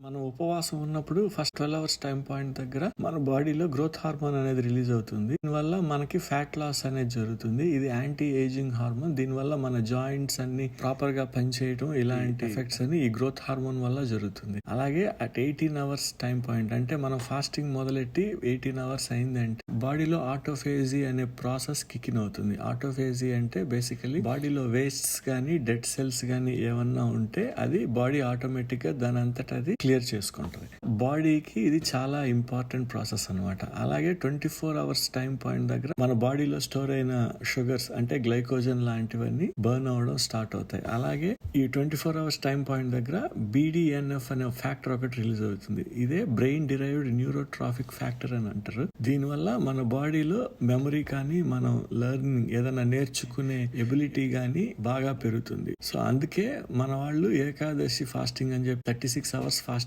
మనం ఉపవాసం ఉన్నప్పుడు ఫస్ట్ 12 అవర్స్ టైం పాయింట్ దగ్గర మన బాడీలో గ్రోత్ హార్మోన్ అనేది రిలీజ్ అవుతుంది. దీనివల్ల మనకి ఫ్యాట్ లాస్ అనేది జరుగుతుంది. ఇది యాంటీ ఏజింగ్ హార్మోన్. దీనివల్ల మన జాయింట్స్ అన్ని ప్రాపర్ గా పనిచేయడం, ఇలాంటి ఎఫెక్ట్స్ అని ఈ గ్రోత్ హార్మోన్ వల్ల జరుగుతుంది. అలాగే అట్ 18 అవర్స్ టైం పాయింట్, అంటే మనం ఫాస్టింగ్ మొదలెట్టి 18 అవర్స్ అయిందంటే బాడీలో ఆటోఫేజీ అనే ప్రాసెస్ కిక్ ఇన్ అవుతుంది. ఆటోఫేజీ అంటే బేసికలీ బాడీలో వేస్ట్స్ గానీ డెడ్ సెల్స్ గానీ ఏమన్నా ఉంటే అది బాడీ ఆటోమేటిక్ గా దాని అంతటా అది క్లియర్ చేసుకుంటది. బాడీకి ఇది చాలా ఇంపార్టెంట్ ప్రాసెస్ అన్నమాట. అలాగే 24 అవర్స్ టైం పాయింట్ దగ్గర మన బాడీలో స్టోర్ అయిన షుగర్స్ అంటే గ్లైకోజన్ లాంటివన్నీ బర్న్ అవడం స్టార్ట్ అవుతాయి. అలాగే ఈ 24 అవర్స్ టైం పాయింట్ దగ్గర BDNF అనే ఫ్యాక్టర్ ఒకటి రిలీజ్ అవుతుంది. ఇదే బ్రెయిన్ డిరైవ్డ్ న్యూరోట్రాఫిక్ ఫ్యాక్టర్ అని అంటారు. దీనివల్ల మన బాడీలో మెమరీ కానీ మనం లెర్నింగ్ ఏదైనా నేర్చుకునే ఎబిలిటీ గానీ బాగా పెరుగుతుంది. సో అందుకే మన వాళ్ళు ఏకాదశి ఫాస్టింగ్ అని చెప్పి 36 అవర్స్ ఫాస్టింగ్